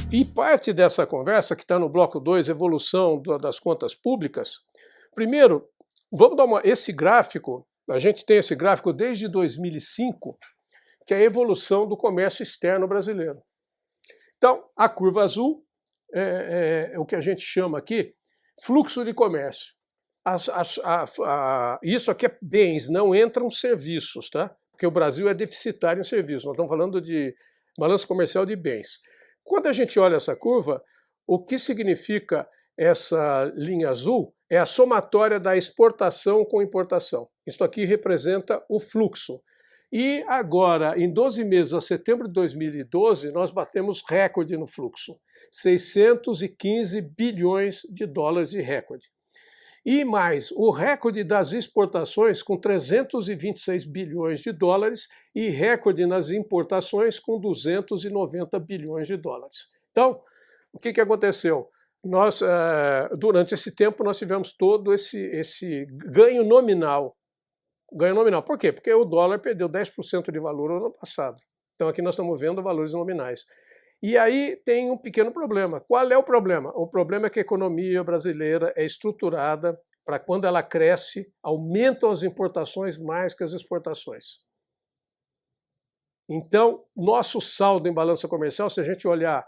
E parte dessa conversa, que está no bloco 2, evolução das contas públicas, primeiro, vamos dar esse gráfico, a gente tem esse gráfico desde 2005, que é a evolução do comércio externo brasileiro. Então, a curva azul é o que a gente chama aqui fluxo de comércio. Isso aqui é bens, não entram serviços, tá? Porque o Brasil é deficitário em serviços, nós estamos falando de balança comercial de bens. Quando a gente olha essa curva, o que significa essa linha azul é a somatória da exportação com importação. Isso aqui representa o fluxo. E agora, em 12 meses, a setembro de 2012, nós batemos recorde no fluxo. 615 bilhões de dólares de recorde. E mais, o recorde das exportações com 326 bilhões de dólares e recorde nas importações com 290 bilhões de dólares. Então, o que aconteceu? Nós, durante esse tempo, nós tivemos todo esse ganho nominal. Ganho nominal. Por quê? Porque o dólar perdeu 10% de valor no ano passado. Então aqui nós estamos vendo valores nominais. E aí tem um pequeno problema. Qual é o problema? O problema é que a economia brasileira é estruturada para quando ela cresce, aumentam as importações mais que as exportações. Então, nosso saldo em balança comercial, se a gente olhar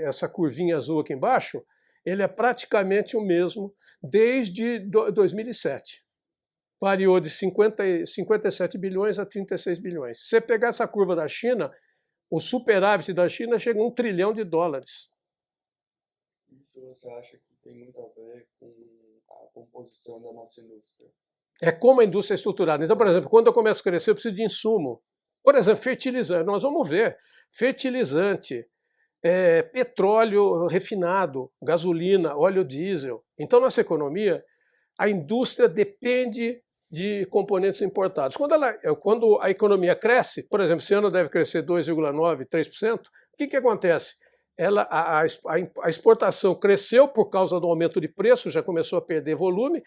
essa curvinha azul aqui embaixo, ele é praticamente o mesmo desde 2007. Variou de 57 bilhões a 36 bilhões. Se você pegar essa curva da China, o superávit da China chega a $1 trilhão. Isso você acha que tem muito a ver com a composição da nossa indústria? É como a indústria é estruturada. Então, por exemplo, quando eu começo a crescer, eu preciso de insumo. Por exemplo, fertilizante. Nós vamos ver. Fertilizante, petróleo refinado, gasolina, óleo diesel. Então, nossa economia, a indústria depende de componentes importados. Quando a economia cresce, por exemplo, esse ano deve crescer 2,9%, 3%, o que acontece? A exportação cresceu por causa do aumento de preço, já começou a perder volume,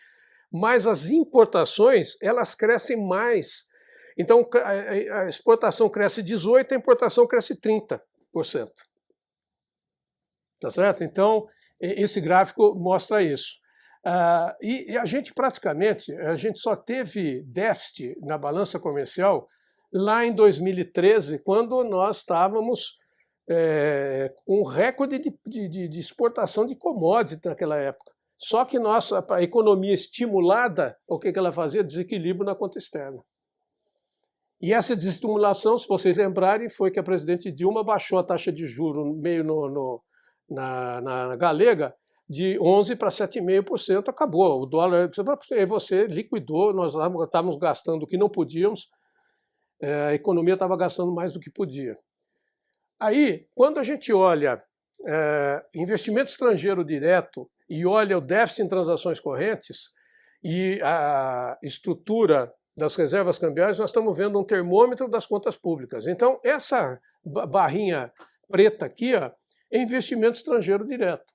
mas as importações, elas crescem mais. Então, a exportação cresce 18%, a importação cresce 30%. Tá certo? Então, esse gráfico mostra isso. E a gente só teve déficit na balança comercial lá em 2013, quando nós estávamos com um recorde de exportação de commodities naquela época. Só que a economia estimulada, o que ela fazia? Desequilíbrio na conta externa. E essa desestimulação, se vocês lembrarem, foi que a presidente Dilma baixou a taxa de juros meio na galega, de 11% para 7,5%, acabou. O dólar, você liquidou, nós estávamos gastando o que não podíamos, a economia estava gastando mais do que podia. Aí, quando a gente olha investimento estrangeiro direto e olha o déficit em transações correntes e a estrutura das reservas cambiais, nós estamos vendo um termômetro das contas públicas. Então, essa barrinha preta aqui é investimento estrangeiro direto.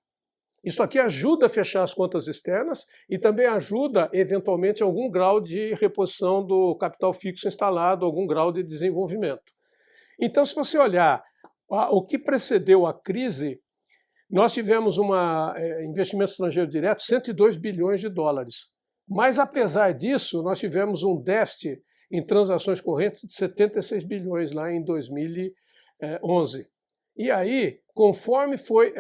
Isso aqui ajuda a fechar as contas externas e também ajuda, eventualmente, a algum grau de reposição do capital fixo instalado, algum grau de desenvolvimento. Então, se você olhar o que precedeu a crise, nós tivemos investimento estrangeiro direto, 102 bilhões de dólares. Mas, apesar disso, nós tivemos um déficit em transações correntes de 76 bilhões lá em 2011. E aí, conforme foi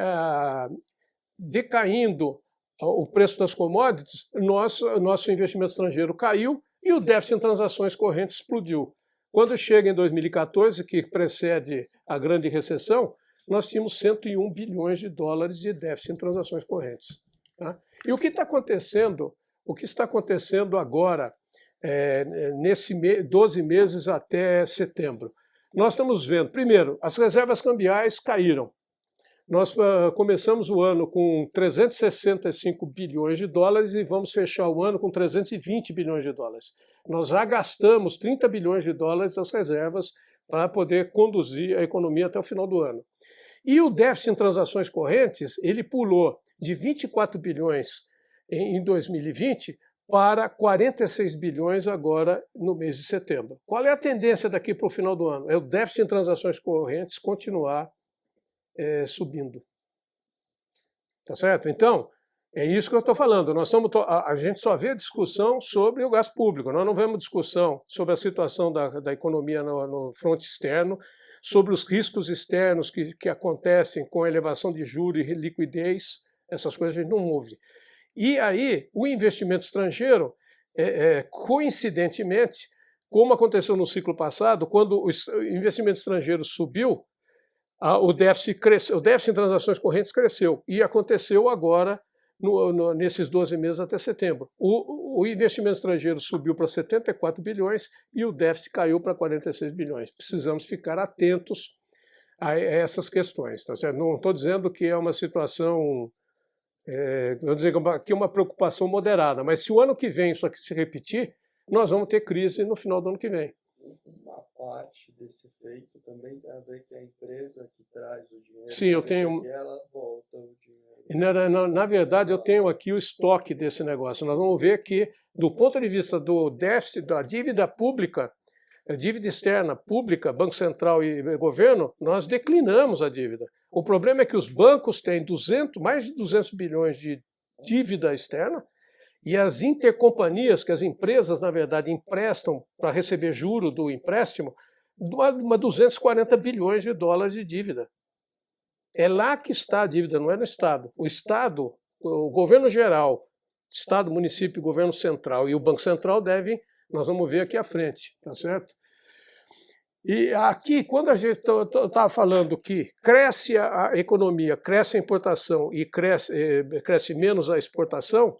decaindo o preço das commodities, nosso investimento estrangeiro caiu e o déficit em transações correntes explodiu. Quando chega em 2014, que precede a grande recessão, nós tínhamos 101 bilhões de dólares de déficit em transações correntes. Tá? E o que está acontecendo? O que está acontecendo agora, nesse 12 meses até setembro? Nós estamos vendo, primeiro, as reservas cambiais caíram. Nós começamos o ano com 365 bilhões de dólares e vamos fechar o ano com 320 bilhões de dólares. Nós já gastamos 30 bilhões de dólares das reservas para poder conduzir a economia até o final do ano. E o déficit em transações correntes, ele pulou de 24 bilhões em 2020 para 46 bilhões agora no mês de setembro. Qual é a tendência daqui para o final do ano? É o déficit em transações correntes continuar subindo. Tá certo? Então, é isso que eu estou falando. A gente só vê discussão sobre o gasto público, nós não vemos discussão sobre a situação da economia no fronte externo, sobre os riscos externos que acontecem com a elevação de juros e liquidez, essas coisas a gente não ouve. E aí, o investimento estrangeiro, coincidentemente, como aconteceu no ciclo passado, quando o investimento estrangeiro subiu, o déficit em transações correntes cresceu. E aconteceu agora, nesses 12 meses até setembro. O investimento estrangeiro subiu para 74 bilhões e o déficit caiu para 46 bilhões. Precisamos ficar atentos a essas questões. Tá certo? Não estou dizendo que é uma situação, vou dizer que é uma preocupação moderada, mas se o ano que vem isso aqui se repetir, nós vamos ter crise no final do ano que vem. Uma parte desse efeito também tem a ver que a empresa que traz o dinheiro, sim, eu tenho, que ela volta o dinheiro. Na verdade, eu tenho aqui o estoque desse negócio. Nós vamos ver que, do ponto de vista do déficit, da dívida pública, a dívida externa pública, Banco Central e governo, nós declinamos a dívida. O problema é que os bancos têm mais de 200 bilhões de dívida externa e as intercompanias, que as empresas, na verdade, emprestam para receber juro do empréstimo, 240 bilhões de dólares de dívida. É lá que está a dívida, não é no Estado. O Estado, o governo geral, Estado, município, governo central e o Banco Central devem, nós vamos ver aqui à frente, tá certo? E aqui, quando a gente estava falando que cresce a economia, cresce a importação e cresce menos a exportação,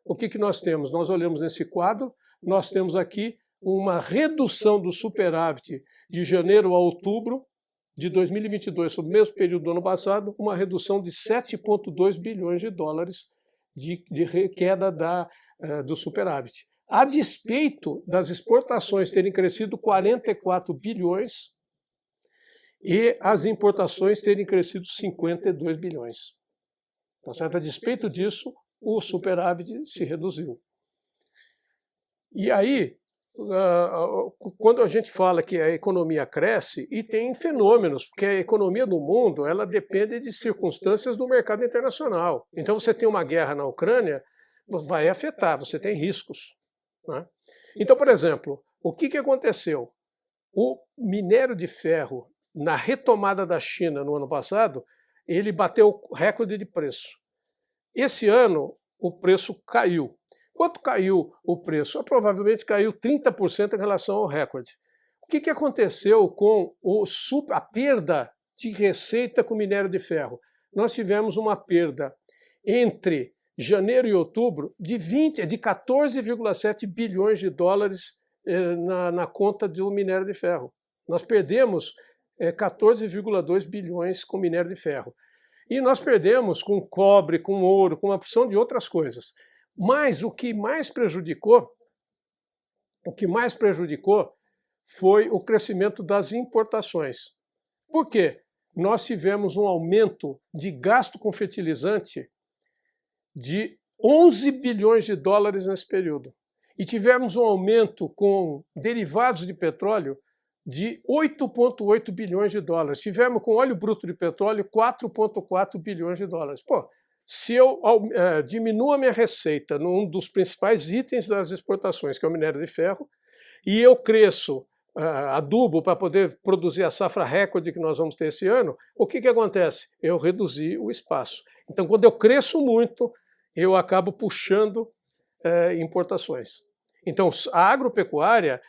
o que nós temos? Nós olhamos nesse quadro, nós temos aqui uma redução do superávit de janeiro a outubro de 2022, sobre o mesmo período do ano passado, uma redução de 7,2 bilhões de dólares de queda do superávit. A despeito das exportações terem crescido 44 bilhões e as importações terem crescido 52 bilhões. Tá certo? A despeito disso, o superávit se reduziu. E aí, quando a gente fala que a economia cresce, e tem fenômenos, porque a economia do mundo ela depende de circunstâncias do mercado internacional. Então você tem uma guerra na Ucrânia, vai afetar, você tem riscos. Né? Então, por exemplo, o que aconteceu? O minério de ferro, na retomada da China no ano passado, ele bateu recorde de preço. Esse ano, o preço caiu. Quanto caiu o preço? Provavelmente caiu 30% em relação ao recorde. O que aconteceu com a perda de receita com minério de ferro? Nós tivemos uma perda entre janeiro e outubro de 14,7 bilhões de dólares na conta do minério de ferro. Nós perdemos 14,2 bilhões com minério de ferro. E nós perdemos com cobre, com ouro, com uma porção de outras coisas. Mas o que mais prejudicou foi o crescimento das importações. Por quê? Nós tivemos um aumento de gasto com fertilizante de 11 bilhões de dólares nesse período. E tivemos um aumento com derivados de petróleo de 8,8 bilhões de dólares. Tivemos com óleo bruto de petróleo 4,4 bilhões de dólares. Pô, se eu diminuo a minha receita num dos principais itens das exportações, que é o minério de ferro, e eu cresço adubo para poder produzir a safra recorde que nós vamos ter esse ano, o que acontece? Eu reduzi o espaço. Então, quando eu cresço muito, eu acabo puxando importações. Então, a agropecuária,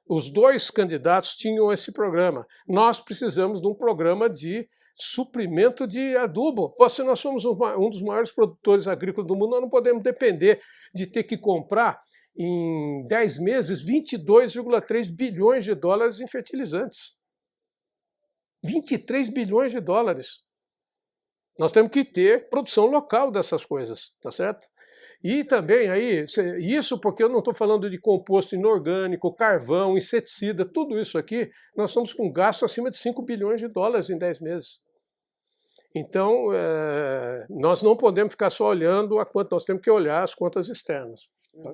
os dois candidatos tinham esse programa. Nós precisamos de um programa de suprimento de adubo. Se nós somos um dos maiores produtores agrícolas do mundo, nós não podemos depender de ter que comprar em 10 meses 22,3 bilhões de dólares em fertilizantes. 23 bilhões de dólares. Nós temos que ter produção local dessas coisas, tá certo? E também aí, isso porque eu não estou falando de composto inorgânico, carvão, inseticida, tudo isso aqui, nós estamos com gasto acima de 5 bilhões de dólares em 10 meses. Então, nós não podemos ficar só olhando a conta, nós temos que olhar as contas externas. Tá?